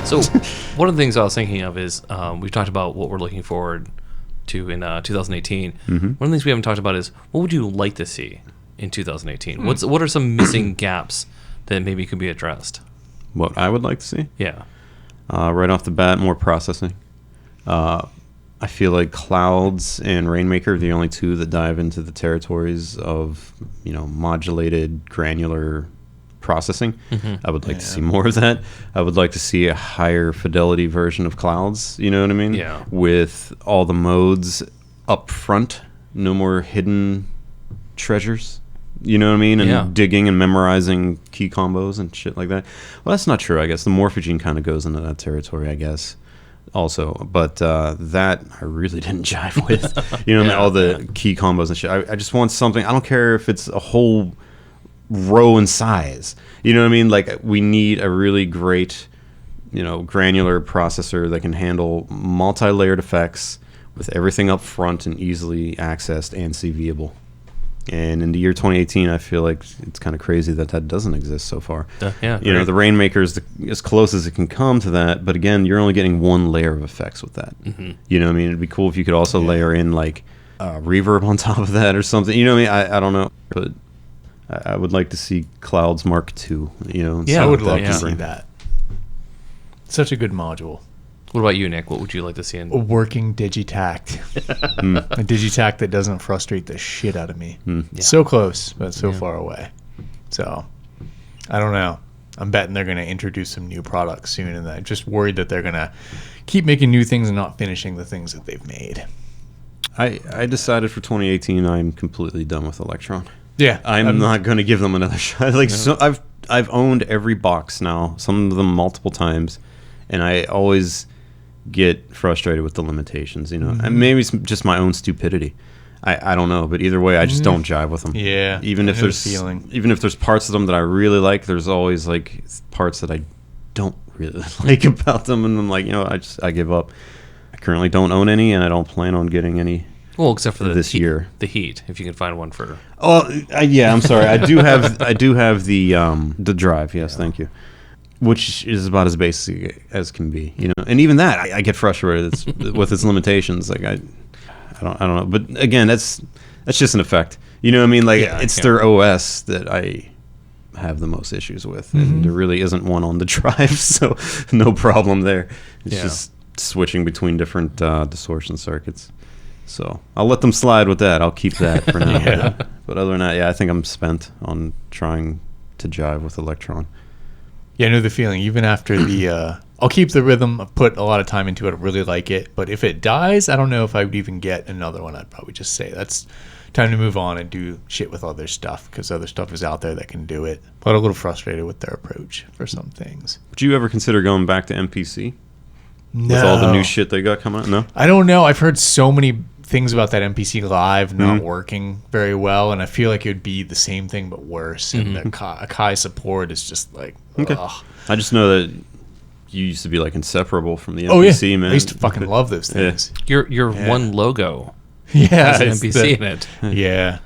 So one of the things I was thinking of is we've talked about what we're looking forward to in 2018. Mm-hmm. One of the things we haven't talked about is what would you like to see in 2018? What are some missing gaps that maybe could be addressed? What I would like to see? Yeah. Right off the bat, more processing. I feel like Clouds and Rainmaker are the only two that dive into the territories of, modulated granular processing. I would like to see more of that. I would like to see a higher fidelity version of Clouds, you know what I mean? Yeah. With all the modes up front, no more hidden treasures. You know what I mean? And digging and memorizing key combos and shit like that. Well, that's not true, I guess. The Morphogene kind of goes into that territory, I guess, also. But that I really didn't jive with. All the key combos and shit. I just want something. I don't care if it's a whole row in size. You know what I mean? Like, we need a really great, granular processor that can handle multi-layered effects with everything up front and easily accessed and CVable. And in the year 2018, I feel like it's kind of crazy that doesn't exist so far. The Rainmaker is as close as it can come to that. But again, you're only getting one layer of effects with that. You know what I mean? It'd be cool if you could also layer in like reverb on top of that or something. You know what I mean? I don't know. But I would like to see Clouds Mark II. I would love to see that. Such a good module. What about you, Nick? What would you like to see in a working Digitact? A Digitact that doesn't frustrate the shit out of me. So close, but so far away. So, I don't know. I'm betting they're going to introduce some new products soon, and I'm just worried that they're going to keep making new things and not finishing the things that they've made. I decided for 2018 I'm completely done with Electron. Yeah, I'm not going to give them another shot. So I've owned every box now, some of them multiple times, and I always get frustrated with the limitations, and maybe it's just my own stupidity. I don't know, but either way, I just don't jive with them. Yeah, even if there's parts of them that I really like, there's always like parts that I don't really like about them, and I'm like, I give up. I currently don't own any, and I don't plan on getting any. Well, except for this year, the Heat, if you can find one for. Oh, yeah, I'm sorry. I do have the drive. Yes, thank you. Which is about as basic as can be, and even that I get frustrated with its limitations. Like I don't know, but again, that's just an effect. You know what I mean? Like it's their OS that I have the most issues with, and there really isn't one on the drive, so no problem there. It's just switching between different distortion circuits. So I'll let them slide with that. I'll keep that for now. But other than that, I think I'm spent on trying to jive with Electron. Yeah, I know the feeling. Even after the, I'll keep the rhythm. I've put a lot of time into it. I really like it. But if it dies, I don't know if I would even get another one. I'd probably just say that's time to move on and do shit with other stuff, because other stuff is out there that can do it. But a little frustrated with their approach for some things. Would you ever consider going back to MPC? No. With all the new shit they got coming out? No? I don't know. I've heard so many things about that MPC Live not working very well, and I feel like it would be the same thing but worse. And the Akai support is just like, ugh. I just know that you used to be like inseparable from the MPC, man. I used to fucking love those things. Your one logo has an MPC in it. Yeah.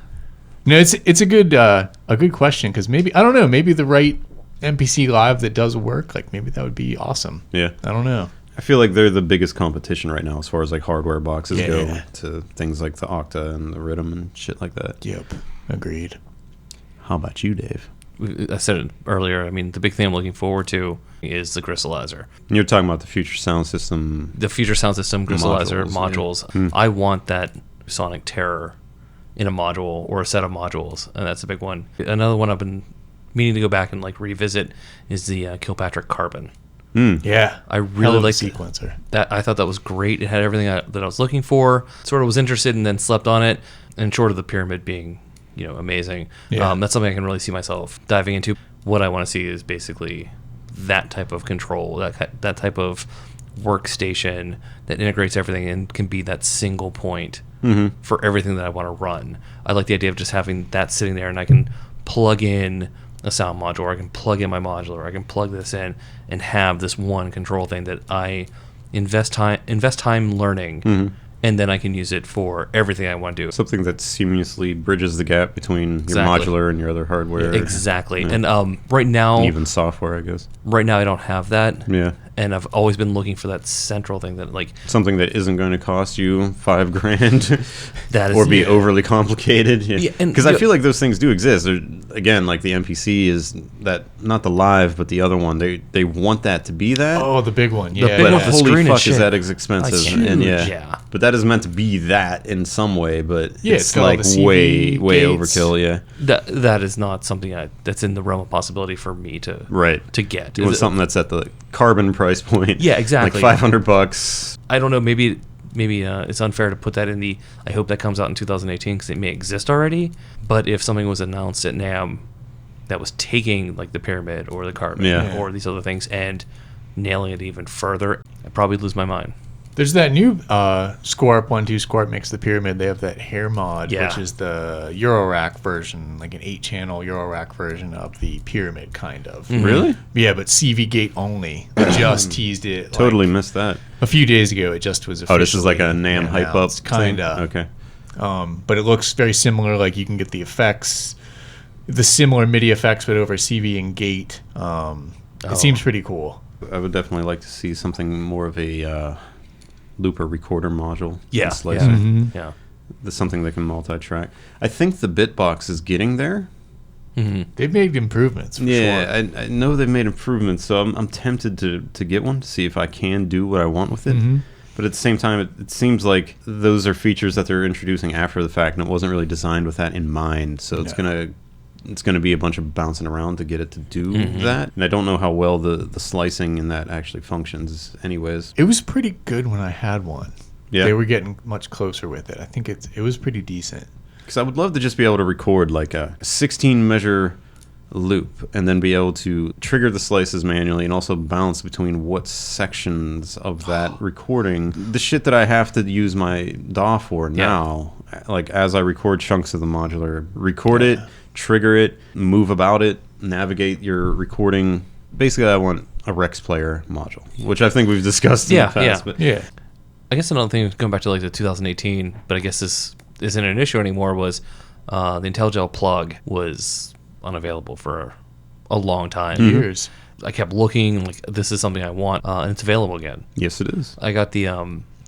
No, it's a good question, because maybe, I don't know, maybe the right MPC Live that does work, like maybe that would be awesome. Yeah. I don't know. I feel like they're the biggest competition right now as far as like hardware boxes go to things like the Octa and the Rhythm and shit like that. Yep. Agreed. How about you, Dave? I said it earlier. I mean, the big thing I'm looking forward to is the Crystallizer. And you're talking about the Future Sound System. The Future Sound System Crystallizer modules. Yeah. I want that Sonic Terror in a module or a set of modules, and that's a big one. Another one I've been meaning to go back and like revisit is the Kilpatrick Carbon. Yeah, I really liked sequencer. That. I thought that was great. It had everything that I was looking for. Sort of was interested and then slept on it. And short of the Pyramid being, amazing. Yeah. That's something I can really see myself diving into. What I want to see is basically that type of control, that type of workstation that integrates everything and can be that single point for everything that I want to run. I like the idea of just having that sitting there, and I can plug in a sound module, or I can plug in my modular, or I can plug this in and have this one control thing that I invest time learning, and then I can use it for everything I want to do. Something that seamlessly bridges the gap between your modular and your other hardware. Exactly. Yeah. And right now... And even software, I guess. Right now I don't have that. Yeah. And I've always been looking for that central thing that like something that isn't going to cost you $5,000 that is, or be overly complicated. Yeah, because I feel like those things do exist. Again, like the MPC is that, not the Live, but the other one. They want that to be that. Oh, the big one. Yeah. big one, But the holy screen and fuck, is shit. that as expensive? It's huge, And yeah. But that is meant to be that in some way. But Yeah, it's it's got all like the CV way gates. overkill. Yeah. That is not something that's in the realm of possibility for me to to get. You want something that's at the carbon price point. Yeah, exactly. Like $500. I don't know. Maybe it's unfair to put that in the. I hope that comes out in 2018 because it may exist already. But if something was announced at NAMM that was taking like the Pyramid or the Carbon or these other things and nailing it even further, I'd probably lose my mind. There's that new Squarp 1-2 Squarp makes the Pyramid. They have that hair mod, Yeah. which is the Eurorack version, like an 8-channel Eurorack version of the Pyramid, kind of. Really? Yeah, but CV gate only. They just teased it. Like, Totally missed that. a few days ago. It just was officially This is like a NAMM hype up thing? Kinda. Okay. But it looks very similar. Like you can get the effects, the similar MIDI effects, but over CV and gate. It seems pretty cool. I would definitely like to see something more of a looper recorder module. Yeah, and slicer. yeah. There's something that can multi-track. I think the Bitbox is getting there. They've made improvements. For Yeah, sure. I know they've made improvements, so I'm tempted to get one to see if I can do what I want with it. But at the same time, it seems like those are features that they're introducing after the fact, and it wasn't really designed with that in mind. So it's gonna be a bunch of bouncing around to get it to do that. And I don't know how well the slicing in that actually functions anyways. It was pretty good when I had one. Yeah. They were getting much closer with it. I think it was pretty decent. Because I would love to just be able to record like a 16 measure loop and then be able to trigger the slices manually and also bounce between what sections of that recording. The shit that I have to use my DAW for now, like as I record chunks of the modular, record it, trigger it, move about it, navigate your recording. Basically, I want a Rex player module, which I think we've discussed in the past. But Yeah. I guess another thing going back to like the 2018, but I guess this isn't an issue anymore. Was the IntelliGel plug was unavailable for a long time. Years. I kept looking like this is something I want, and it's available again. yes, it is. I got the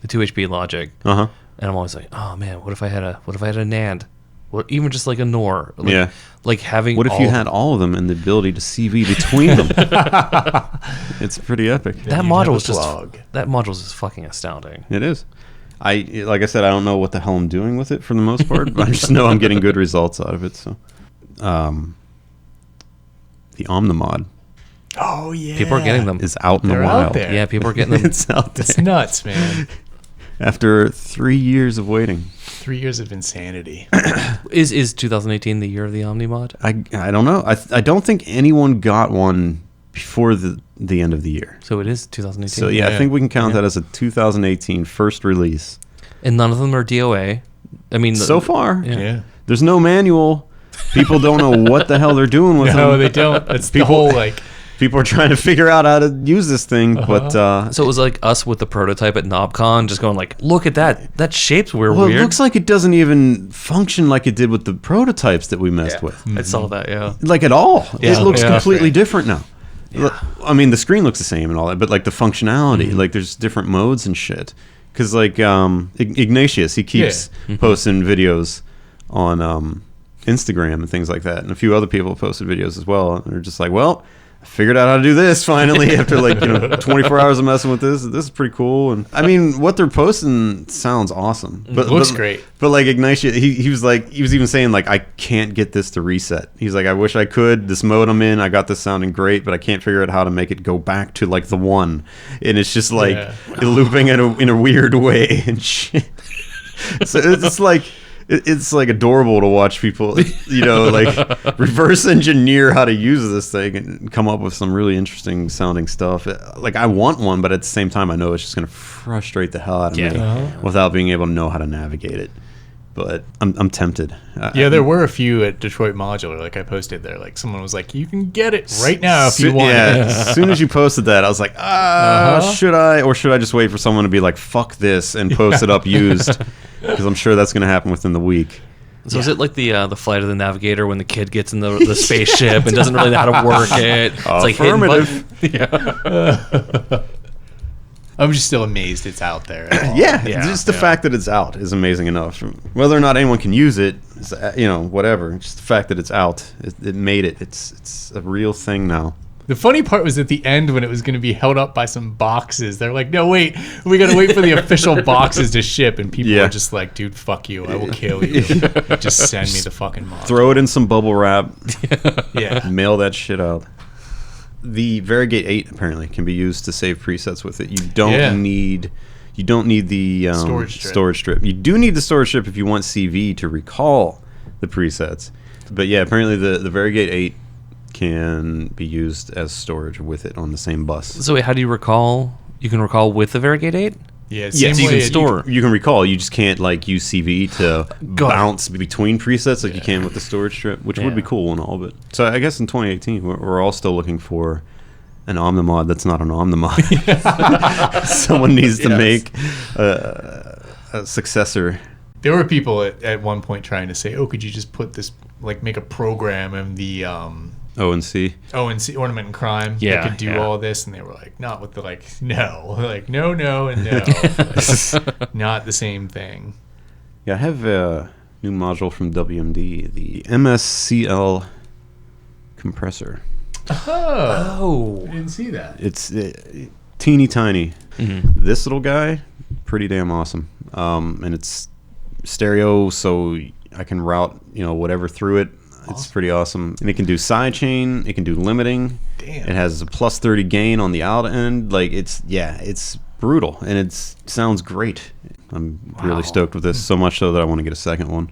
2HP Logic, and I'm always like, oh man, what if I had a NAND, or even just like a NOR? Like, like having. What if you had all of them and the ability to CV between them? It's pretty epic. that you'd module have a was just plug. that module is just fucking astounding. It is. Like I said, I don't know what the hell I'm doing with it for the most part, but I just know I'm getting good results out of it. So, the Omnimod Oh yeah. People are getting them. is out in They're the out wild. there. Yeah, people are getting them. It's out there. It's nuts, man. After 3 years of waiting. 3 years of insanity. Is 2018 the year of the Omnimod? I don't know. I don't think anyone got one before the end of the year. So it is 2018. So yeah, I think we can count that as a 2018 first release. And none of them are DOA. I mean, So far, Yeah. there's no manual. People don't know what the hell they're doing with No, them. they don't. That's the People- whole like. People are trying to figure out how to use this thing, but So it was like us with the prototype at KnobCon, just going like, look at that. That shape's weird. well, it looks like it doesn't even function like it did with the prototypes that we messed with. I saw that. Yeah. Like at all. Yeah. It looks Yeah. completely different now. I mean, the screen looks the same and all that, but like the functionality, like there's different modes and shit. Because like Ignatius, he keeps posting videos on Instagram and things like that, and a few other people posted videos as well. And they're just like, well, I figured out how to do this finally after 24 hours of messing with this. This is pretty cool. And I mean, what they're posting sounds awesome. But Looks great. But like Ignatius, he was even saying like, I can't get this to reset. He's like, I wish I could. This mode I'm in, I got this sounding great, but I can't figure out how to make it go back to like the one. And it's just like looping in a weird way and shit. So it's like. It's like adorable to watch people, like reverse engineer how to use this thing and come up with some really interesting sounding stuff. Like I want one, but at the same time, I know it's just going to frustrate the hell out of me without being able to know how to navigate it. But I'm tempted. Yeah, there were a few at Detroit Modular. Like I posted there, like someone was like, "You can get it right now if you want." Yeah, it. as soon as you posted that, I was like, should I just wait for someone to be like, fuck this, and post it up used? Because I'm sure that's going to happen within the week. So is it like the Flight of the Navigator when the kid gets in the spaceship and doesn't really know how to work it? It's like hitting Affirmative. buttons. I'm just still amazed it's out there. Just the fact that it's out is amazing enough. Whether or not anyone can use it, is, whatever. Just the fact that it's out, it made it. It's a real thing now. The funny part was at the end when it was going to be held up by some boxes. They're like, no, wait, we got to wait for the official boxes to ship. And people are just like, dude, fuck you. I will kill you. Just send me the fucking module. Throw it in some bubble wrap. Yeah. Mail that shit out. The Varigate 8 apparently can be used to save presets with it. You don't need the storage strip. You do need the storage strip if you want CV to recall the presets. But yeah, apparently the Varigate 8 can be used as storage with it on the same bus. So wait, how do you recall? You can recall with the Varigate 8? Yeah, yes, you can store. You can recall. You just can't use CV to bounce between presets like you can with the storage strip, which would be cool and all. But so I guess in 2018, we're all still looking for an Omnimod that's not an Omnimod. Someone needs to make a successor. There were people at one point trying to say, "Oh, could you just put this make a program in the ONC Ornament and Crime that could do all this?" And they were like, not with the no, no, and no. Not the same thing. Yeah, I have a new module from WMD, the MSCL compressor. Oh, I didn't see that. It's teeny tiny. Mm-hmm. This little guy, pretty damn awesome. And it's stereo, so I can route whatever through it. Awesome. It's pretty awesome. And it can do sidechain. It can do limiting. Damn. It has a plus 30 gain on the out end. It's brutal. And it sounds great. I'm really stoked with this, so much so that I want to get a second one.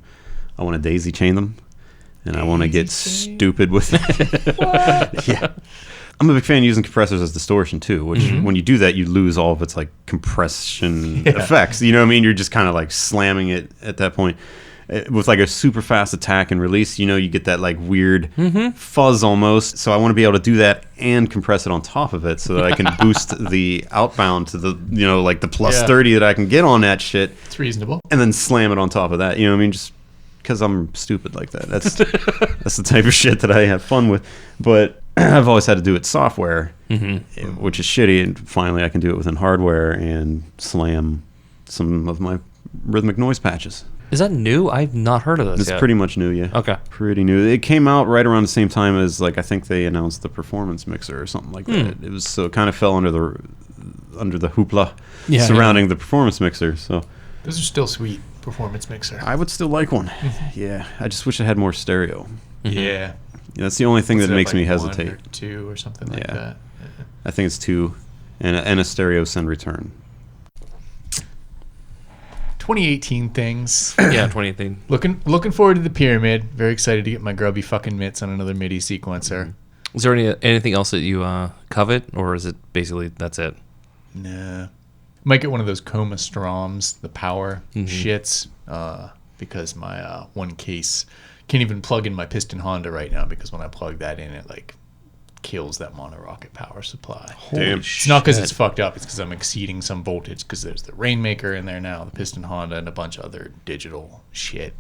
I want to daisy chain them. And I want to get stupid with it. What? Yeah. I'm a big fan of using compressors as distortion too, which when you do that, you lose all of its compression effects. You know what I mean? You're just kind of slamming it at that point. With a super fast attack and release, you get that weird fuzz almost. So I want to be able to do that and compress it on top of it so that I can boost the outbound to the the plus 30 that I can get on that shit. It's reasonable. And then slam it on top of that. You know what I mean? Just because I'm stupid like that. That's that's the type of shit that I have fun with. But I've always had to do it software, which is shitty. And finally, I can do it within hardware and slam some of my rhythmic noise patches. Is that new? I've not heard of this yet. It's pretty much new, yeah. Okay. Pretty new. It came out right around the same time as, I think they announced the performance mixer or something like that. It was so it kind of fell under the hoopla surrounding the performance mixer. So those are still sweet, performance mixer. I would still like one. Yeah. I just wish it had more stereo. Yeah. That's the only thing that makes me hesitate. 1 or 2 or something like that. Yeah. I think it's 2 and a stereo send return. 2018 things. Yeah, 2018. Looking forward to the Pyramid. Very excited to get my grubby fucking mitts on another MIDI sequencer. Is there anything else that you covet, or is it basically that's it? Nah. Might get one of those Coma Stroms, the power shits, because my one case can't even plug in my piston Honda right now because when I plug that in, it kills that monorocket power supply. Damn. It's not because it's fucked up. It's because I'm exceeding some voltage because there's the Rainmaker in there now, the piston Honda, and a bunch of other digital shit.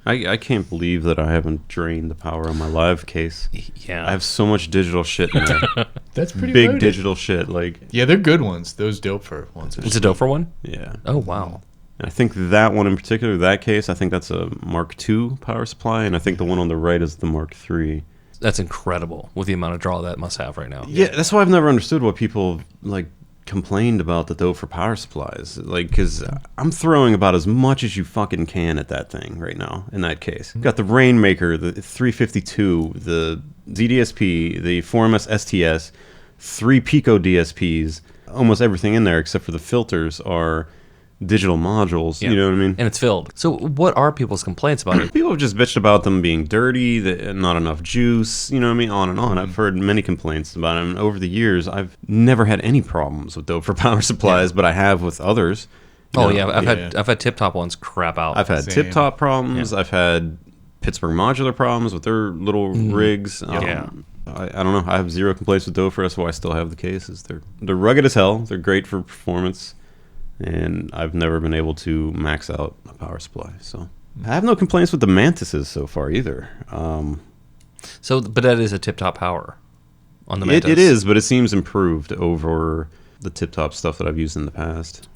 I can't believe that I haven't drained the power on my live case. Yeah. I have so much digital shit in there. That's pretty big loaded. Digital shit. Yeah, they're good ones. Those Doper ones. It's a Doper one? Yeah. Oh, wow. And I think that one in particular, that case, I think that's a Mark II power supply, and I think the one on the right is the Mark III. That's incredible with the amount of draw that must have right now. Yeah, that's why I've never understood what people complained about the Doper power supplies. Because I'm throwing about as much as you fucking can at that thing right now in that case. You've got the Rainmaker, the 352, the ZDSP, the 4MS STS, 3 Pico DSPs, almost everything in there except for the filters are digital modules, you know what I mean? And it's filled. So what are people's complaints about it? People have just bitched about them being dirty, not enough juice, you know what I mean? On and on. I've heard many complaints about them. And over the years, I've never had any problems with Doper power supplies, but I have with others. I've had Tip Top ones crap out. I've had Tip Top problems. I've had Pittsburgh Modular problems with their little rigs. I don't know. I have zero complaints with Doper. That's why I still have the cases. They're rugged as hell. They're great for performance. And I've never been able to max out a power supply. So I have no complaints with the Mantises so far either. But that is a tip-top power on the Mantis. It is, but it seems improved over the tip-top stuff that I've used in the past.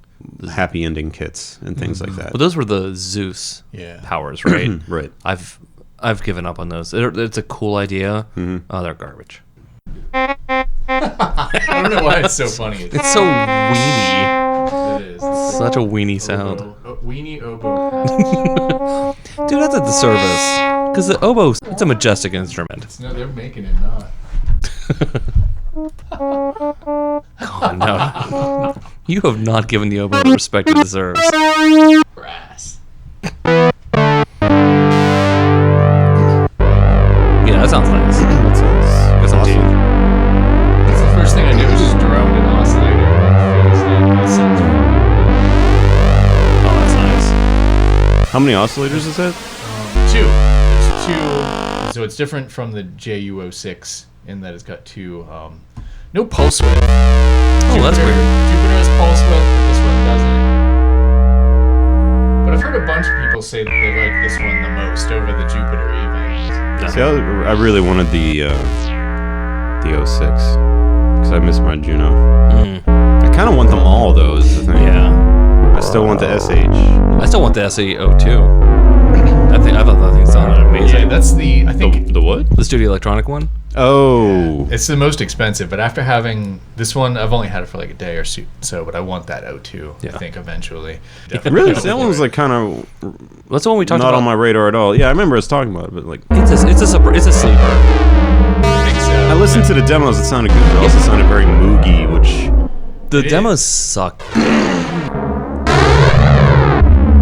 Happy ending kits and things like that. Well, those were the Zeus powers, right? Right. I've given up on those. It's a cool idea. Oh, they're garbage. I don't know why it's so funny. It's so weenie. It is. Such a weenie sound. Weenie oboe. Dude, that's a disservice. Because the oboe, it's a majestic instrument. No, they're making it not. God, no. You have not given the oboe the respect it deserves. Brass. Yeah, that sounds nice. That sounds awesome. That's the first thing I did was just droned an oscillator and fixed it. That sounds fun. Oh, that's nice. How many oscillators is that? 2. There's 2. So it's different from the JU-06 in that it's got 2. No pulse width. Oh, that's weird. Jupiter has pulse width, but this one doesn't. But I've heard a bunch of people say that they like this one the most over the Jupiter even. See, I really wanted the 06 because I miss my Juno. I kind of want them all, though, is the thing. Yeah. I still want the SH. I still want the SE02. I thought that thing sounded amazing. Yeah, that's I think The what? The Studio Electronic one? Oh. it's the most expensive, but after having this one, I've only had it for like a day or so, but I want that 02, I think, eventually. Really? That one was like kind of That's the one we talked not about. on my radar at all. Yeah, I remember us talking about it, but like It's a sleeper. I think so. I listened to the demos. It sounded good, but it also sounded very moogie, which The demos suck.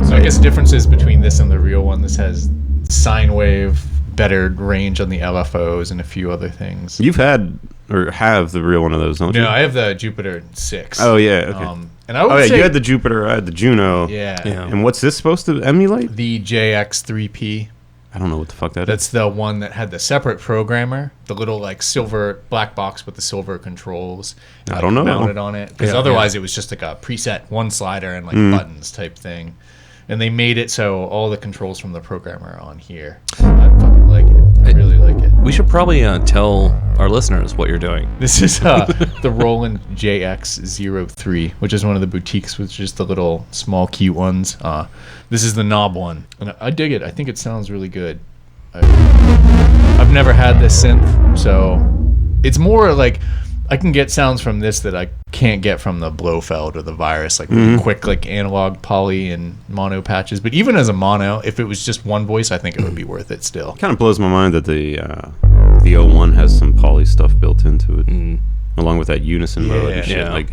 So I guess differences between this and the real one. This has sine wave, better range on the LFOs, and a few other things. you've had or have the real one of those, don't you? No, I have the Jupiter 6. Oh yeah. Okay. And I would say you had the Jupiter. I had the Juno. yeah. And what's this supposed to emulate? The JX-03P. I don't know what the fuck that is. That's the one that had the separate programmer, the little like silver black box with the silver controls. And, I don't know. Mounted on it because otherwise it was just like a preset one slider and like buttons type thing. And they made it so all the controls from the programmer are on here. I fucking like it. I really like it. We should probably tell our listeners what you're doing. This is the Roland JX-03, which is one of the boutiques with just the little small cute ones. This is the knob one. And I dig it. I think it sounds really good. I've never had this synth, so it's more like I can get sounds from this that I can't get from the Blofeld or the Virus, like quick like analog poly and mono patches. But even as a mono, if it was just one voice, I think it would be worth it still. Kind of blows my mind that the 01 has some poly stuff built into it, along with that unison mode and shit. Yeah. Like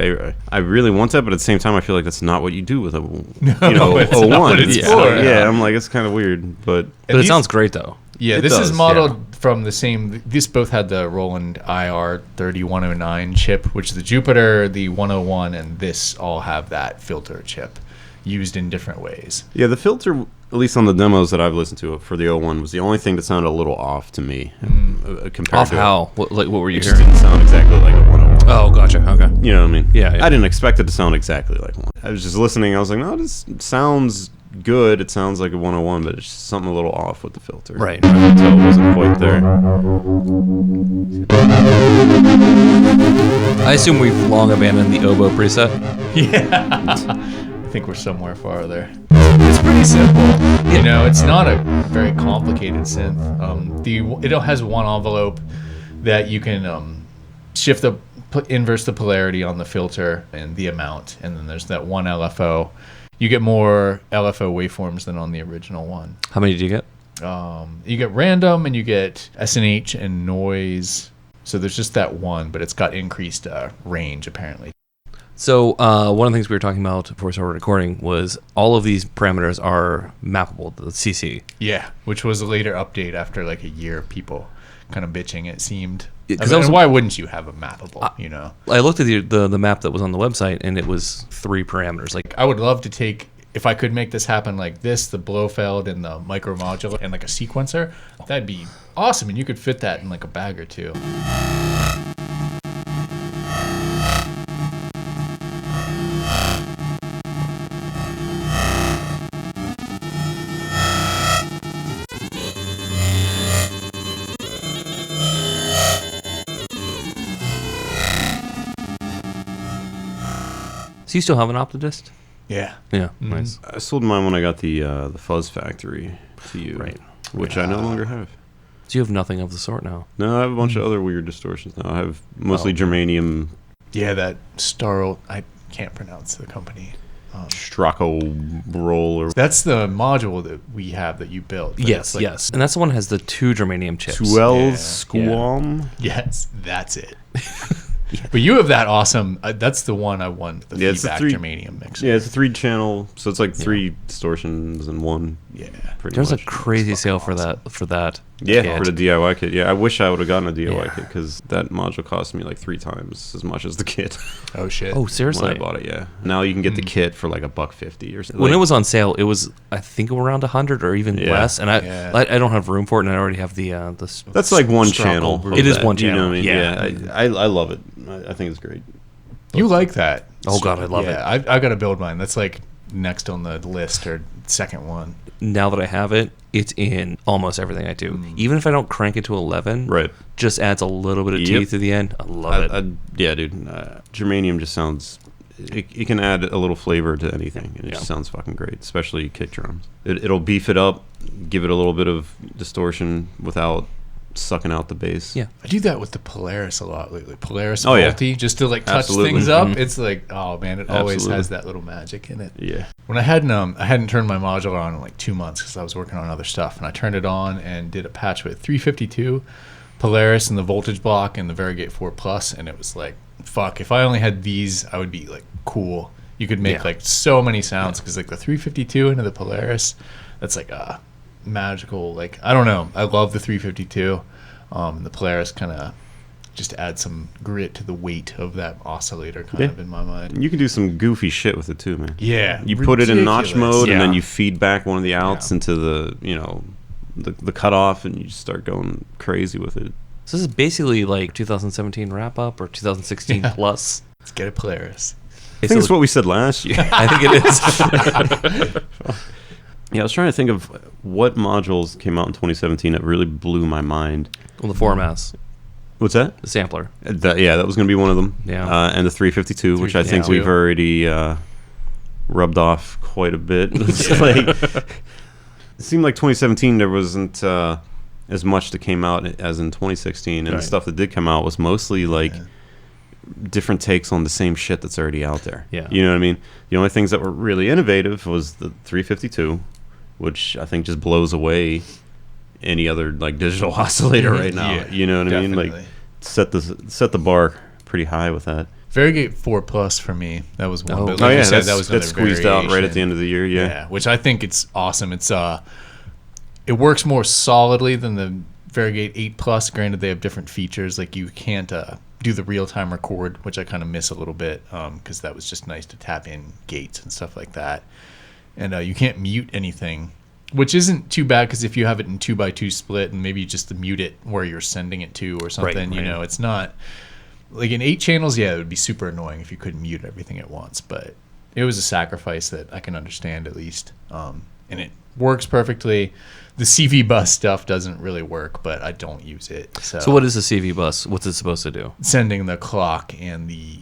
I really want that, but at the same time, I feel like that's not what you do with a it's not 01. what it's yeah. for. Yeah, I'm like, it's kind of weird, but But it sounds great, though. Yeah, It this does, is modeled from the same. These both had the Roland IR3109 chip, which the Jupiter, the 101, and this all have that filter chip used in different ways. yeah, the filter, at least on the demos that I've listened to for the 01, was the only thing that sounded a little off to me compared Off to how? What were you it just hearing? didn't sound exactly like a 101. Oh, gotcha. Okay. You know what I mean? Yeah. I didn't expect it to sound exactly like one. I was just listening. I was like, no, this sounds good. It sounds like a 101, but it's just something a little off with the filter. Right. I could tell it wasn't quite there. I assume we've long abandoned the oboe preset. I think we're somewhere farther. It's pretty simple. You know, it's not a very complicated synth. It has one envelope that you can shift inverse the polarity on the filter and the amount, and then there's that one LFO. You get more LFO waveforms than on the original one. How many did you get? You get random and you get SNH and noise. So there's just that one, but it's got increased range apparently. So one of the things we were talking about before we started recording was all of these parameters are mappable to the CC. Yeah, which was a later update after like a year of people kind of bitching, it seemed. Because why wouldn't you have a mappable, you know? I looked at the map that was on the website, and it was 3 parameters. Like, I would love to take, if I could make this happen like this, the Blofeld and the micromodular and like a sequencer, that'd be awesome. And you could fit that in like a bag or two. So you still have an Optodist? Yeah. Yeah, nice. I sold mine when I got the Fuzz Factory to you, Right. which I no longer have. So you have nothing of the sort now. No, I have a bunch of other weird distortions now. I have mostly germanium. Yeah, that I can't pronounce the company. Straco roll or That's the module that we have that you built. But Yes, it's like, yes. And that's the one that has the 2 germanium chips. 12 Yeah. Squam. Yes, that's it. But you have that awesome. That's the one I won. The Yeah, it's the feedback 3 germanium mixer. Yeah, it's a 3-channel, so it's like 3 distortions in one. Yeah. Pretty There's much. a crazy That's sale fucking for that. Yeah, kit. for the DIY kit. Yeah, I wish I would have gotten a DIY Yeah. kit because that module cost me like 3 times as much as the kit Oh shit. Oh, when seriously? I bought it. Yeah, now you can get the kit for like $1.50 or something. When it was on sale, it was I think around 100 or even Yeah. less, and Yeah. I don't have room for it, and I already have the That's like one Straco channel. group. of It is that, one You know what I mean? channel, Yeah, I love it. I think it's great. You like that? Oh, God, I love it. I got to build mine. That's like next on the list or second one. Now that I have it, it's in almost everything I do. Even if I don't crank it to 11, Right. just adds a little bit of Yep. teeth at the end. I love it. Yeah, dude. Germanium just sounds. It can add a little flavor to anything, and it Yeah. just sounds fucking great, especially kick drums. It'll beef it up, give it a little bit of distortion without sucking out the bass. Yeah. I do that with the Polaris a lot lately. Polaris Oh, yeah. Multi, just to like touch Absolutely. things up. Mhm. It's like, oh man, it always Absolutely. has that little magic in it. Yeah. When I hadn't turned my modular on in like 2 months because I was working on other stuff, and I turned it on and did a patch with 352, Polaris, and the voltage block, and the Varigate 4 Plus, and it was like, fuck, if I only had these, I would be like cool. You could make Yeah. like so many sounds because like the 352 into the Polaris, that's like a magical. Like I don't know, I love the 352. The Polaris kind of just adds some grit to the weight of that oscillator, kind Yeah. of in my mind. You can do some goofy shit with it too, man. Yeah, You put it in notch ridiculous. mode, and then Yeah. you feed back one of the outs Yeah. into the cutoff, and you just start going crazy with it. So this is basically like 2017 wrap up or 2016 Yeah. plus. Let's get a Polaris. I think it's what we said last year. I think it is. Yeah, I was trying to think of what modules came out in 2017 that really blew my mind. Well, the 4MS, What's that? the sampler. That was going to be one of them. Yeah. And the 352, which I think 352. we've already rubbed off quite a bit. It's like, it seemed like 2017 there wasn't as much that came out as in 2016, and Right. the stuff that did come out was mostly like different takes on the same shit that's already out there. Yeah. You know what I mean? The only things that were really innovative was the 352, which I think just blows away any other like digital oscillator right now. Yeah, You know what I mean? Like definitely. set the bar pretty high with that. Varigate 4 Plus for me. That was one. Oh. But Oh, like you yeah, said, that was that another squeezed out right at variation. the end of the year. Yeah. Which I think it's awesome. It's it works more solidly than the Varigate 8 Plus. Granted, they have different features. Like you can't do the real time record, which I kind of miss a little bit because that was just nice to tap in gates and stuff like that. And you can't mute anything, which isn't too bad because if you have it in 2x2 split and maybe you just mute it where you're sending it to or something, you right. know, it's not like in 8 channels. Yeah, it would be super annoying if you couldn't mute everything at once, but it was a sacrifice that I can understand at least. And it works perfectly. The CV bus stuff doesn't really work, but I don't use it. So what is a CV bus? What's it supposed to do? Sending the clock and the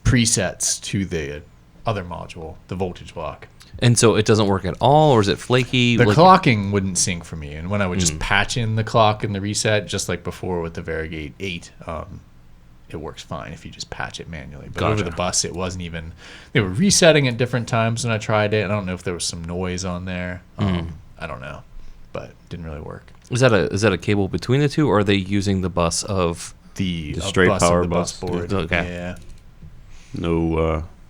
presets to the other module, the voltage block. And so it doesn't work at all, or is it flaky? The Like- clocking wouldn't sync for me, and when I would just patch in the clock and the reset, just like before with the Varigate 8, it works fine if you just patch it manually. But over Gotcha. the bus, it wasn't even. They were resetting at different times when I tried it. I don't know if there was some noise on there. I don't know, but it didn't really work. Is that a cable between the two, or are they using the bus of? The straight bus power of the bus bus. board. Okay. Yeah.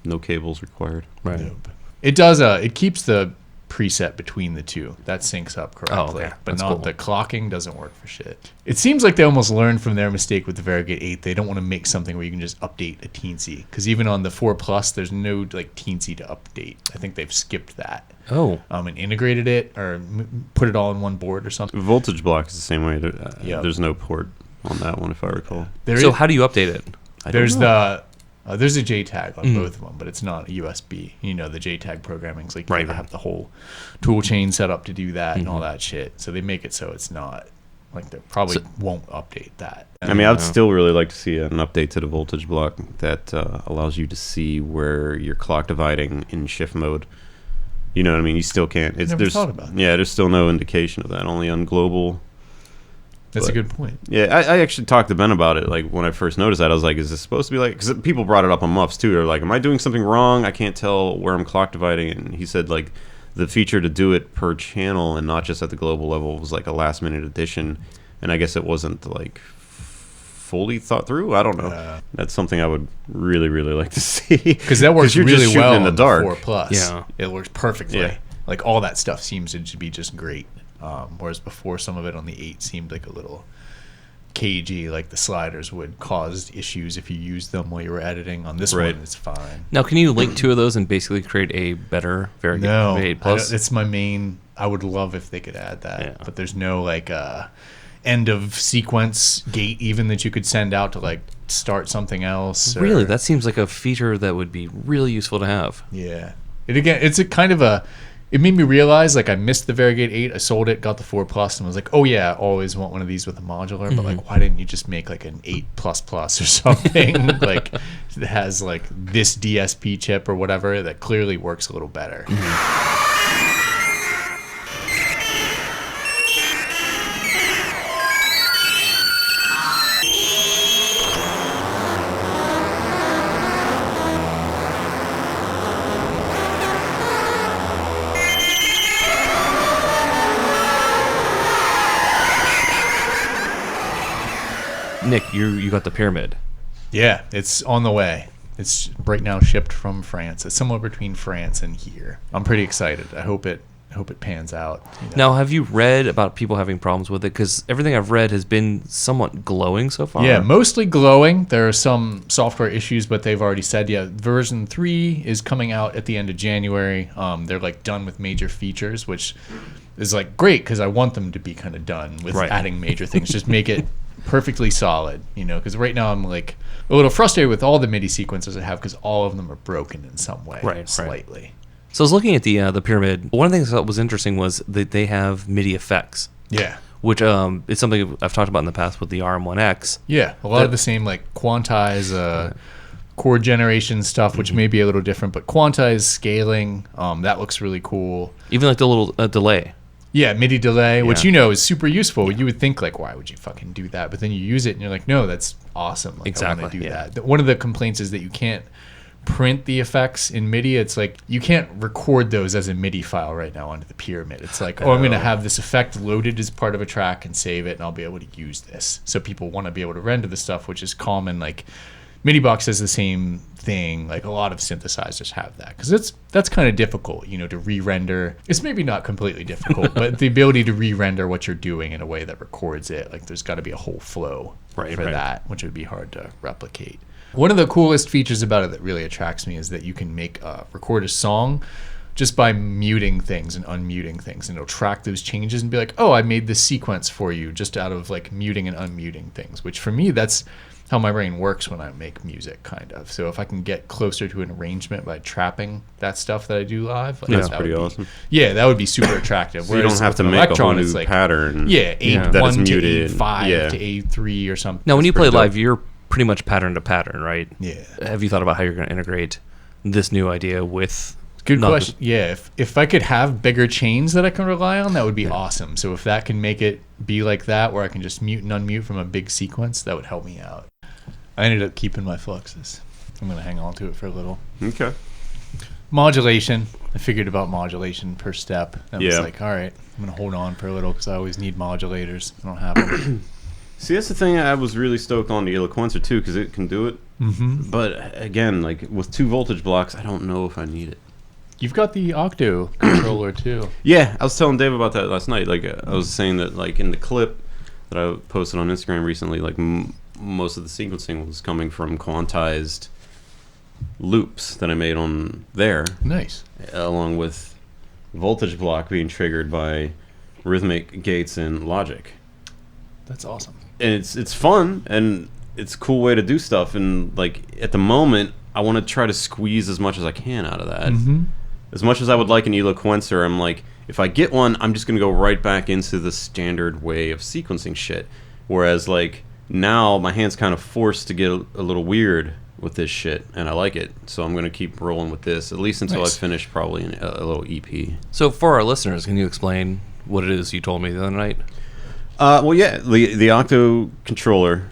No cables required. Right. Nope. It does. It keeps the preset between the two. That syncs up correctly. okay. But That's not cool. the clocking doesn't work for shit. It seems like they almost learned from their mistake with the Varigate 8. They don't want to make something where you can just update a teensy. Because even on the 4 Plus, there's no like teensy to update. I think they've skipped that. Oh. And integrated it or put it all in one board or something. Voltage block is the same way. Yep. There's no port on that one, if I recall. So how do you update it? There's a JTAG on both of them, but it's not a USB. You know, the JTAG programming's like you Right, gotta right. have the whole tool chain set up to do that and all that shit. So they make it so it's not Like they probably won't update that. I mean, I would still really like to see an update to the voltage block that allows you to see where you're clock dividing in shift mode. You know what I mean? You still can't. Never thought about that. Yeah, there's still no indication of that. Only on global. That's a good point. Yeah, I actually talked to Ben about it. Like when I first noticed that, I was like, "Is this supposed to be like?" Because people brought it up on muffs too. They're like, "Am I doing something wrong? I can't tell where I'm clock dividing." And he said like the feature to do it per channel and not just at the global level was like a last minute addition, and I guess it wasn't like fully thought through. I don't know. That's something I would really like to see, because that works really well in the dark. 4 Plus. Yeah, it works perfectly. Yeah. Like all that stuff seems to be just great. Whereas before, some of it on the 8 seemed like a little cagey, like the sliders would cause issues if you used them while you were editing. On this one, it's fine. Now, can you link 2 of those and basically create a better Varigate 8 Plus? It's my main. I would love if they could add that, but there's no like end of sequence gate even that you could send out to like start something else. Really, that seems like a feature that would be really useful to have. Yeah. It's a kind of a. It made me realize, like, I missed the Varigate 8. I sold it, got the 4 Plus, and was like, oh, yeah, I always want one of these with a modular. But, like, why didn't you just make, like, an 8 Plus Plus or something? Like, that has, like, this DSP chip or whatever that clearly works a little better. Nick, you got the Pyramid. Yeah, it's on the way. It's right now shipped from France. It's somewhere between France and here. I'm pretty excited. I hope it pans out. You know? Now, have you read about people having problems with it? Because everything I've read has been somewhat glowing so far. Yeah, mostly glowing. There are some software issues, but they've already said, version 3 is coming out at the end of January. They're like done with major features, which is like great because I want them to be kind of done with adding major things. Just make it perfectly solid, you know, because right now I'm like a little frustrated with all the MIDI sequences I have because all of them are broken in some way, slightly. So I was looking at the Pyramid. One of the things that was interesting was that they have MIDI effects. Yeah. Which is something I've talked about in the past with the RM1X. Yeah, a lot of the same like quantize chord generation stuff, which may be a little different, but quantize scaling, that looks really cool. Even like the little delay. Yeah, MIDI delay, which is super useful. You would think like, why would you fucking do that? But then you use it and you're like, no, that's awesome. Like, exactly. I want to do that. One of the complaints is that you can't print the effects in MIDI. It's like you can't record those as a MIDI file right now onto the Pyramid. It's like, I'm going to have this effect loaded as part of a track and save it, and I'll be able to use this. So people want to be able to render the stuff, which is common. Like MIDI box has the same thing. Like a lot of synthesizers have that because that's kind of difficult, you know, to re-render. It's maybe not completely difficult, but the ability to re-render what you're doing in a way that records it. Like there's got to be a whole flow for that, which would be hard to replicate. One of the coolest features about it that really attracts me is that you can record a song just by muting things and unmuting things, and it'll track those changes and be like, oh, I made this sequence for you just out of like muting and unmuting things, which for me, that's how my brain works when I make music, kind of. So if I can get closer to an arrangement by trapping that stuff that I do live, like, that's pretty awesome. Yeah, that would be super attractive. So you don't have to make a whole new pattern. Yeah, A1 to A5 to A3 or something. Now, when you play live, you're pretty much pattern to pattern, right? Yeah. Have you thought about how you're going to integrate this new idea with... Good question. Yeah, if I could have bigger chains that I can rely on, that would be awesome. So if that can make it be like that, where I can just mute and unmute from a big sequence, that would help me out. I ended up keeping my fluxes. I'm going to hang on to it for a little. Okay. Modulation. I figured about modulation per step. I was like, all right, I'm going to hold on for a little because I always need modulators. I don't have them. See, that's the thing I was really stoked on the Eloquencer too, because it can do it. Mm-hmm. But again, like with 2 voltage blocks, I don't know if I need it. You've got the Octo controller too. Yeah, I was telling Dave about that last night. Like I was saying that like in the clip that I posted on Instagram recently, like most of the sequencing was coming from quantized loops that I made on there. Nice. Along with voltage block being triggered by rhythmic gates in Logic. That's awesome. And it's fun and it's a cool way to do stuff. And like at the moment, I want to try to squeeze as much as I can out of that. Mm-hmm. as much as I would like an eloquencer, I'm like, if I get one, I'm just going to go right back into the standard way of sequencing shit. Whereas, like, now my hand's kind of forced to get a little weird with this shit, and I like it. So I'm going to keep rolling with this, at least until I finish probably a little EP. So for our listeners, can you explain what it is you told me the other night? Well, yeah, the Octo controller,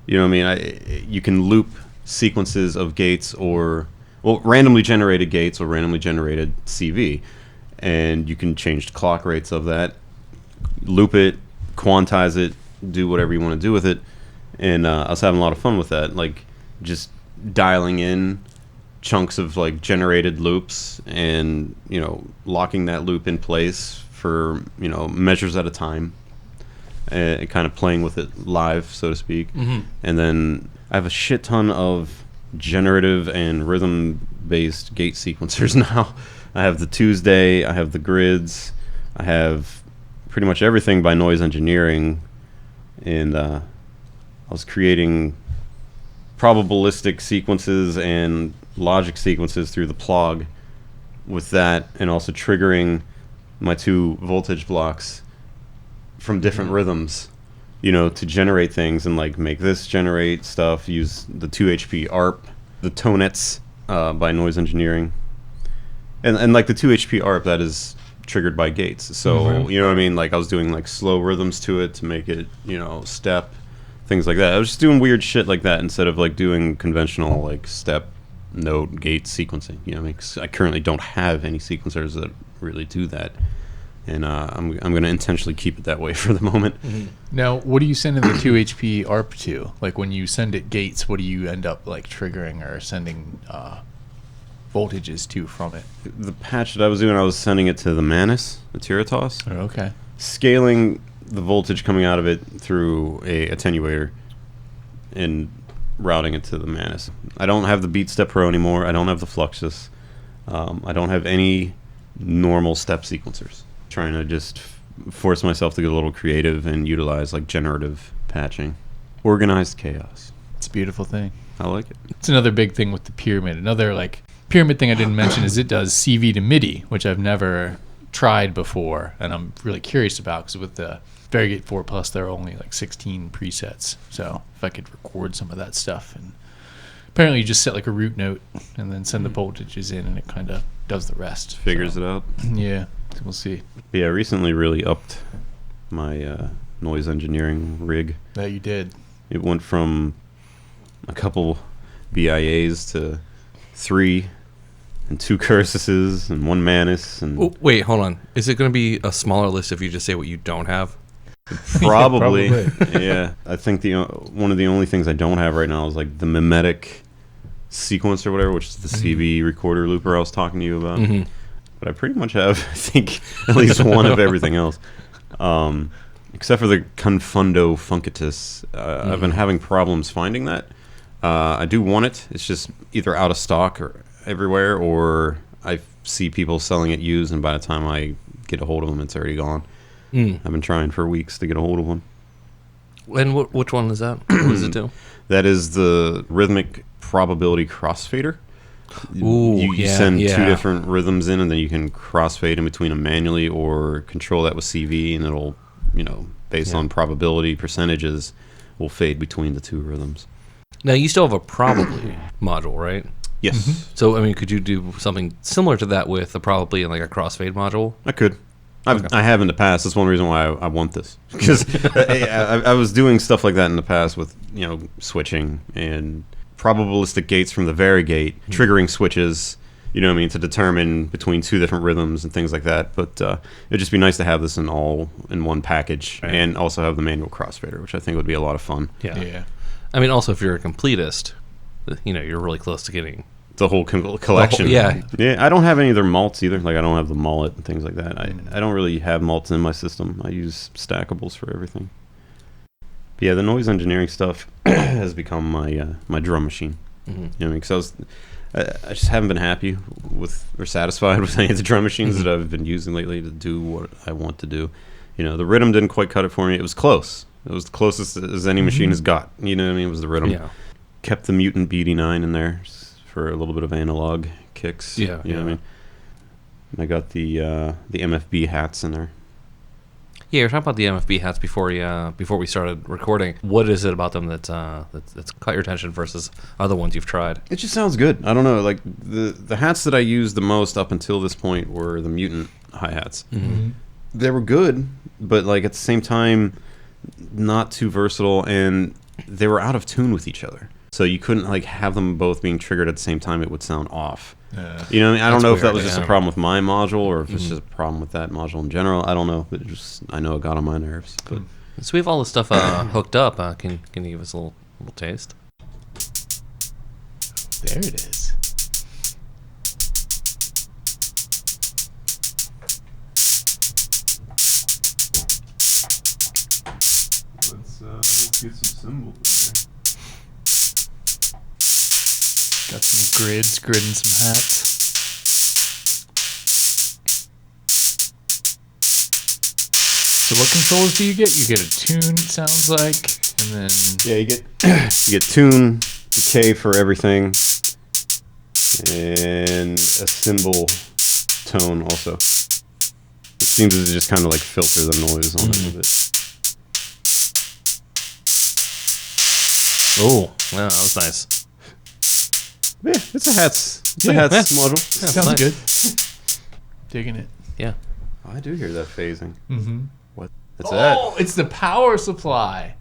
you know what I mean? You can loop sequences of gates or, well, randomly generated gates or randomly generated CV. And you can change the clock rates of that, loop it, quantize it, do whatever you want to do with it. And I was having a lot of fun with that, like just dialing in chunks of like generated loops and, you know, locking that loop in place for, you know, measures at a time, and kind of playing with it live, so to speak. Mm-hmm. And then I have a shit ton of generative and rhythm-based gate sequencers now. I have the Tuesday, I have the grids, I have pretty much everything by Noise Engineering, and I was creating probabilistic sequences and logic sequences through the plog with that, and also triggering my 2 voltage blocks from different rhythms, you know, to generate things and like make this generate stuff, use the 2 HP ARP, the Tonets by Noise Engineering. And like the 2 HP ARP, that is triggered by gates. So, you know what I mean? Like I was doing like slow rhythms to it to make it, you know, step, things like that. I was just doing weird shit like that instead of like doing conventional like step, note, gate sequencing. You know what I mean? 'Cause I currently don't have any sequencers that really do that. And I'm going to intentionally keep it that way for the moment. Mm-hmm. Now, what do you send in the 2 HP ARP to? Like when you send it gates, what do you end up like triggering or sending voltages to from it? The patch that I was doing, I was sending it to the Manus, the Tiratos. Oh, okay. Scaling the voltage coming out of it through a attenuator and routing it to the Manus. I don't have the BeatStep Pro anymore. I don't have the Fluxus. I don't have any normal step sequencers. Trying to just force myself to get a little creative and utilize like generative patching. Organized chaos. It's a beautiful thing. I like it. It's another big thing with the Pyramid. Another like Pyramid thing I didn't mention is it does CV to MIDI, which I've never tried before, and I'm really curious about because with the Varigate 4 Plus there are only like 16 presets. So if I could record some of that stuff, and apparently you just set like a root note and then send the voltages in, and it kind of does the rest. Figures it out. Yeah, we'll see. Yeah, I recently really upped my noise engineering rig. That you did. It went from a couple BIAs to 3 and 2 Cursuses and 1 Manus. And oh, wait, hold on. Is it going to be a smaller list if you just say what you don't have? Probably. Yeah. I think one of the only things I don't have right now is like the mimetic sequence or whatever, which is the CV recorder looper I was talking to you about. Mm-hmm. But I pretty much have, I think, at least one of everything else. Except for the Confundo Funkitus. I've been having problems finding that. I do want it. It's just either out of stock or everywhere, or I see people selling it used, and by the time I get a hold of them, it's already gone. I've been trying for weeks to get a hold of one. And which one is that? What does it do? That is the rhythmic probability crossfader. Ooh, you send 2 different rhythms in, and then you can crossfade in between them manually or control that with CV, and it'll, you know, based on probability percentages, will fade between the 2 rhythms. Now, you still have a probably module, right? Yes. Mm-hmm. So, I mean, could you do something similar to that with a probably and like a crossfade module? I could. I have in the past. That's one reason why I want this, because I was doing stuff like that in the past with, you know, switching and probabilistic gates from the Varigate, triggering switches, you know what I mean, to determine between 2 different rhythms and things like that. But it'd just be nice to have this in one package, right, and also have the manual crossfader, which I think would be a lot of fun. Yeah. I mean, also, if you're a completist, you know, you're really close to getting the whole collection. Yeah. I don't have any of their malts either. Like, I don't have the mullet and things like that. I don't really have malts in my system. I use stackables for everything. But yeah, the noise engineering stuff has become my drum machine. Mm-hmm. You know what I mean? Because I just haven't been happy with or satisfied with any of the drum machines that I've been using lately to do what I want to do. You know, the rhythm didn't quite cut it for me. It was close. It was the closest as any machine has got. You know what I mean? It was the rhythm. Yeah. Kept the Mutant BD9 in there for a little bit of analog kicks. Yeah. You know what I mean? And I got the MFB hats in there. Yeah, you're talking about the MFB hats before we started recording. What is it about them that's caught your attention versus other ones you've tried? It just sounds good. I don't know. Like the hats that I used the most up until this point were the Mutant hi-hats. Mm-hmm. They were good, but like at the same time, not too versatile, and they were out of tune with each other. So you couldn't like have them both being triggered at the same time. It would sound off. You know what I mean? I don't know if that was just a problem with my module or if it's just a problem with that module in general. I don't know. But I know it got on my nerves. But So we have all this stuff hooked up. Can you give us a little taste? There it is. Let's get some symbols in there. Got some gridding some hats. So what controls do you get? You get a tune, it sounds like, and then Yeah, you get tune, decay for everything, and a cymbal tone also, which seems to just kind of like filter the noise on it a bit. Oh, wow, that was nice. Yeah, it's a hats module. Yeah, sounds nice. good. Digging it. Yeah. Oh, I do hear that phasing. Mm-hmm. What? That's that. Oh, it's the power supply.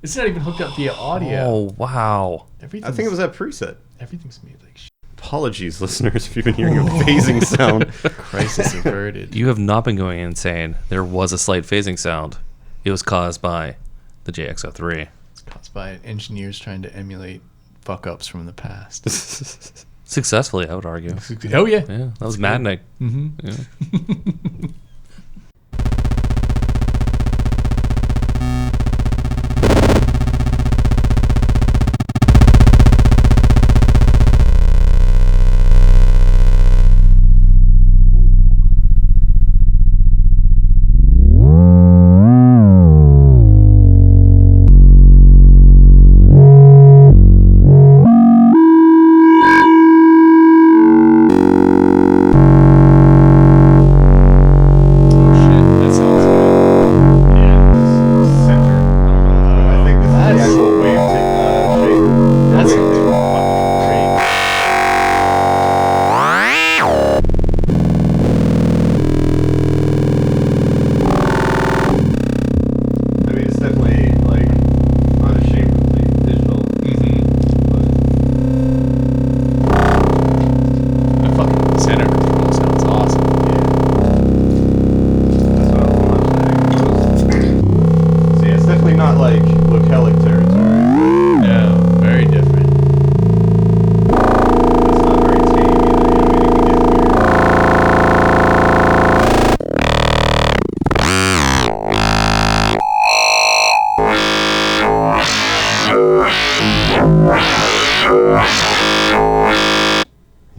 It's not even hooked up via audio. Oh, wow. I think it was that preset. Everything's made like shit. Apologies, listeners, if you've been hearing a phasing sound. Crisis averted. You have not been going insane. There was a slight phasing sound. It was caused by the JX-03. It's caused by engineers trying to emulate fuck-ups from the past. Successfully, I would argue. Oh, yeah. Yeah, that was VanEck. Mm-hmm. Yeah.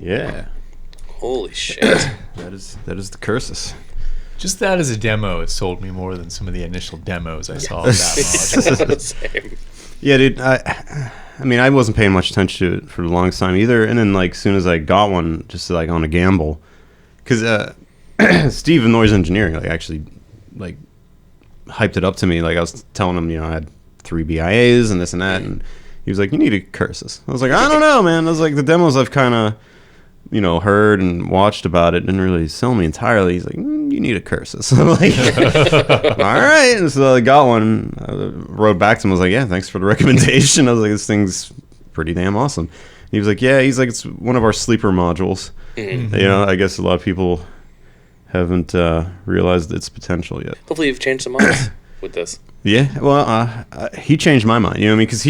Yeah. Holy shit. That is the curses. Just that as a demo, it sold me more than some of the initial demos I saw of that module. Same. Yeah, dude. I mean, I wasn't paying much attention to it for the longest time either. And then, like, as soon as I got one, just like on a gamble, because Steve in Noise Engineering, like, actually, like, hyped it up to me. Like, I was telling him, you know, I had 3 BIAs and this and that, and he was like, "You need to curse this." I was like, "I don't know, man." I was like, the demos I've kind of, you know, heard and watched about it didn't really sell me entirely. He's like, "You need to curse this." I'm like, all right. And so I got one. I wrote back to him. I was like, "Yeah, thanks for the recommendation." I was like, "This thing's pretty damn awesome." And he was like, "Yeah." He's like, "It's one of our sleeper modules." Mm-hmm. You know, I guess a lot of people haven't realized its potential yet. Hopefully you've changed some minds with this. Yeah, well, he changed my mind. You know what I mean? Because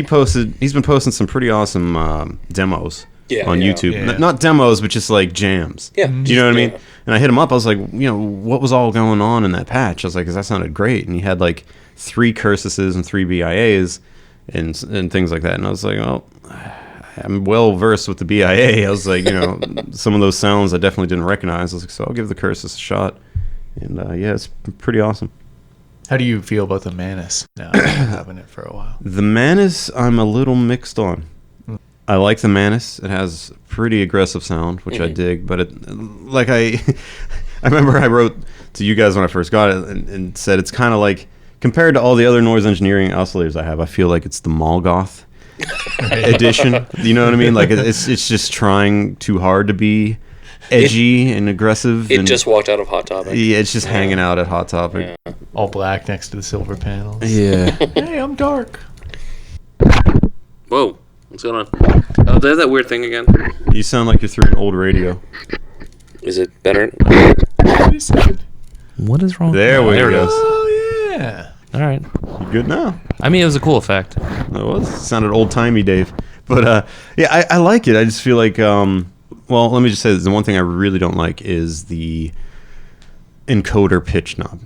he's been posting some pretty awesome demos on YouTube. Yeah. Not demos, but just like jams. Yeah. Do you know what I mean? And I hit him up. I was like, you know, what was all going on in that patch? I was like, because that sounded great. And he had like 3 cursuses and 3 BIAs and things like that. And I was like, well, I'm well versed with the BIA. I was like, you know, some of those sounds I definitely didn't recognize. I was like, so I'll give the cursus a shot. And yeah, it's pretty awesome. How do you feel about the Manus now? Having it for a while. The Manus, I'm a little mixed on. I like the Manus. It has pretty aggressive sound, which I dig. But I remember I wrote to you guys when I first got it and said it's kind of like, compared to all the other noise engineering oscillators I have, I feel like it's the Molgoth edition. You know what I mean? Like it's just trying too hard to be edgy and aggressive. It just walked out of Hot Topic. Yeah, it's just hanging out at Hot Topic. Yeah. All black next to the silver panels. Yeah. Hey, I'm dark. Whoa. What's going on? Oh, there's that weird thing again. You sound like you're through an old radio. Is it better? Wait a second. What is wrong? There we go. Oh, yeah. All right. You good now? I mean, it was a cool effect. It was. Sounded old-timey, Dave. But, yeah, I like it. I just feel like, well, let me just say this. The one thing I really don't like is the encoder pitch knob.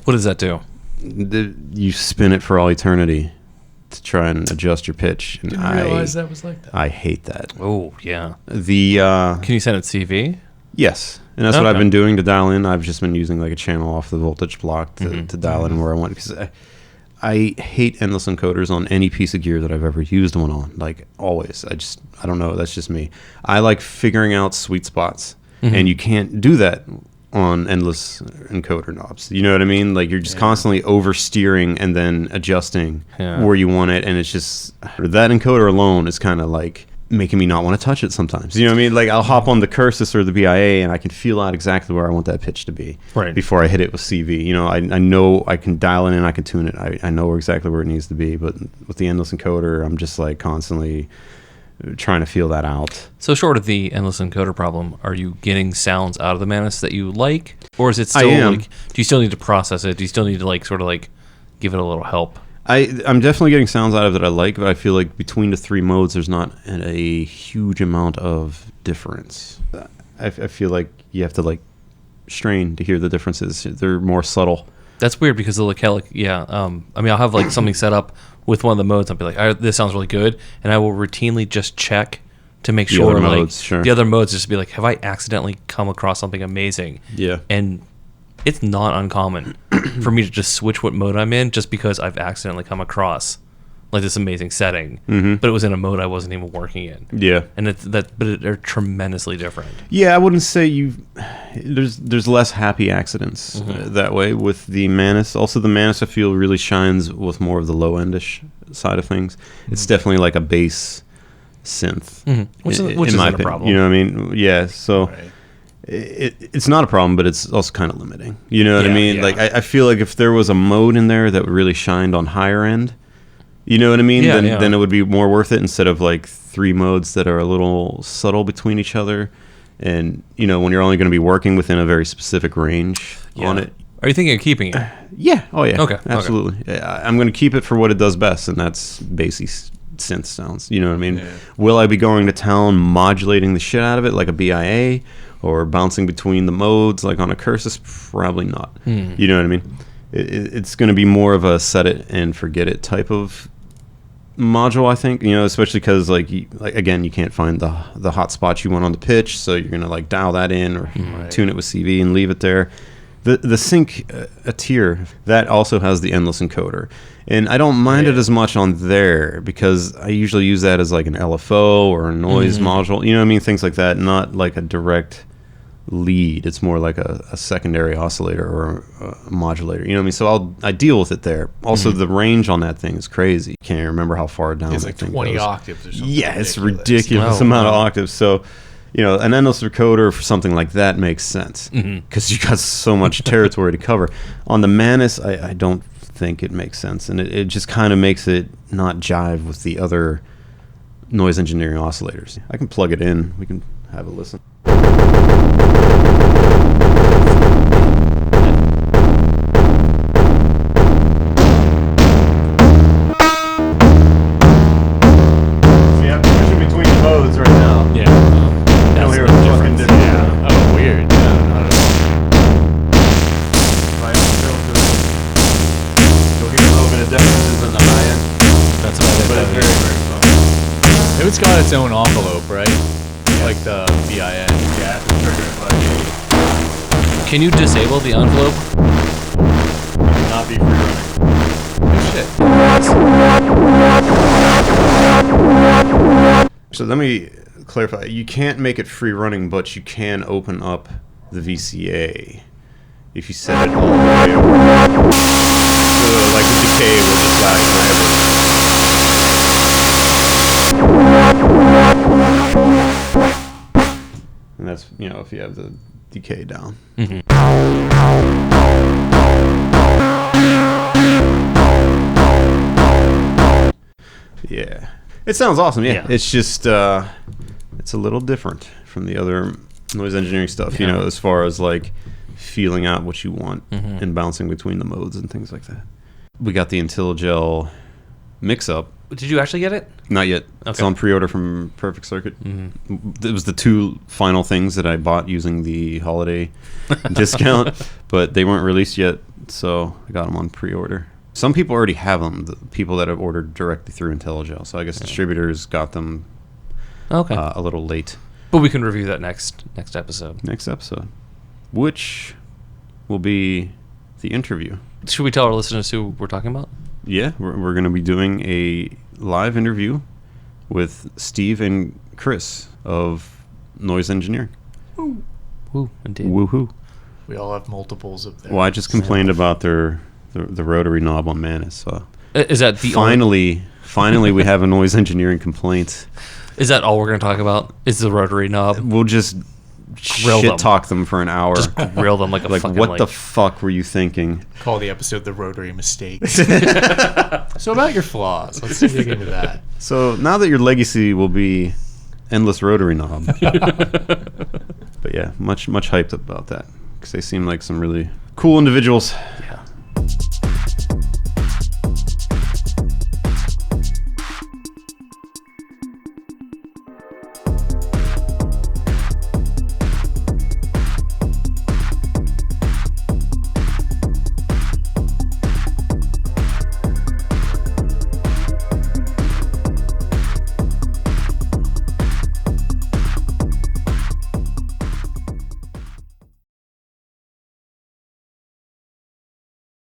What does that do? You spin it for all eternity to try and adjust your pitch. And Didn't realize that was like that. I hate that. Oh, yeah. Can you send it CV? Yes. And that's what I've been doing to dial in. I've just been using like a channel off the voltage block to dial in where I want. Because I hate endless encoders on any piece of gear that I've ever used one on. Like always. I don't know. That's just me. I like figuring out sweet spots. And you can't do that on endless encoder knobs. You know what I mean? Like you're just constantly oversteering and then adjusting where you want it. And it's just, that encoder alone is kind of like making me not want to touch it sometimes. You know what I mean? Like I'll hop on the Cursus or the BIA and I can feel out exactly where I want that pitch to be before I hit it with CV. You know, I know I can dial it in, I can tune it. I know exactly where it needs to be. But with the endless encoder, I'm just like constantly trying to feel that out. So short of the endless encoder problem, are you getting sounds out of the Manus that you like? Or is it still like, do you still need to process it? Do you still need to like sort of like give it a little help? I'm definitely getting sounds out of it I like, but I feel like between the three modes, there's not a huge amount of difference. I feel like you have to like strain to hear the differences. They're more subtle. That's weird because the Lacalic, I mean, I'll have like something set up with one of the modes. I'll be like, this sounds really good. And I will routinely just check to make sure other modes, the other modes, just be like, have I accidentally come across something amazing? Yeah. And it's not uncommon for me to just switch what mode I'm in just because I've accidentally come across like this amazing setting, but it was in a mode I wasn't even working in. Yeah. And they're tremendously different. Yeah, I wouldn't say there's less happy accidents that way with the Manus. Also, the Manus I feel really shines with more of the low-endish side of things. It's definitely like a bass synth, which isn't a problem. You know what I mean? Yeah, so it's not a problem, but it's also kind of limiting. You know what I mean? Yeah. Like I feel like if there was a mode in there that really shined on higher end, you know what I mean? Then it would be more worth it instead of like three modes that are a little subtle between each other. And, you know, when you're only going to be working within a very specific range on it. Are you thinking of keeping it? Yeah. Oh, yeah. Okay. Absolutely. Okay. Yeah, I'm going to keep it for what it does best, and that's bassy synth sounds. You know what I mean? Yeah. Will I be going to town modulating the shit out of it like a BIA or bouncing between the modes like on a Cursus? Probably not. You know what I mean? It's going to be more of a set it and forget it type of module, I think, you know, especially because like again, you can't find the hot spots you want on the pitch, so you're gonna like dial that in or tune it with CV and leave it there. The sync a tier that also has the endless encoder, and I don't mind it as much on there because I usually use that as like an LFO or a noise module, you know what I mean, things like that, not like a direct lead. It's more like a secondary oscillator or a modulator, you know what I mean? So I deal with it there. Also, the range on that thing is crazy. Can't even remember how far down it's that like thing 20 goes. octaves or something. Yeah, it's ridiculous amount of octaves. So, you know, an endless encoder for something like that makes sense because you got so much territory to cover. On the Manus, I don't think it makes sense, and it just kind of makes it not jive with the other noise engineering oscillators. I can plug it in. We can have a listen. It's got its own envelope, right? Yeah. Like the BIN. Yeah. Can you disable the envelope? Not be free running. Oh shit. So let me clarify. You can't make it free running, but you can open up the VCA if you set it all the way over. So like the decay will just last forever. And that's, if you have the decay down. Mm-hmm. Yeah. It sounds awesome, yeah. Yeah. It's just, it's a little different from the other noise engineering stuff, as far as like feeling out what you want and bouncing between the modes and things like that. We got the IntelliGel mix-up. Did you actually get it? Not yet. Okay. It's on pre-order from Perfect Circuit. It was the 2 final things that I bought using the holiday discount, but they weren't released yet, so I got them on pre-order. Some people already have them, the people that have ordered directly through IntelliGel, so I guess distributors got them a little late. But we can review that next episode. Next episode, which will be the interview. Should we tell our listeners who we're talking about? Yeah, we're going to be doing a live interview with Steve and Chris of Noise Engineering. Woo, indeed. Woohoo. We all have multiples of them. Well, I just complained about the rotary knob on Manus. So Is that the finally we have a noise engineering complaint. Is that all we're going to talk about? Is the rotary knob? We'll just talk them for an hour. Just grill them like a like, fucking what the fuck were you thinking? Call the episode The Rotary Mistake. So about your flaws. Let's dig into that. So now that your legacy will be endless rotary knob. But yeah, much hyped about that because they seem like some really cool individuals.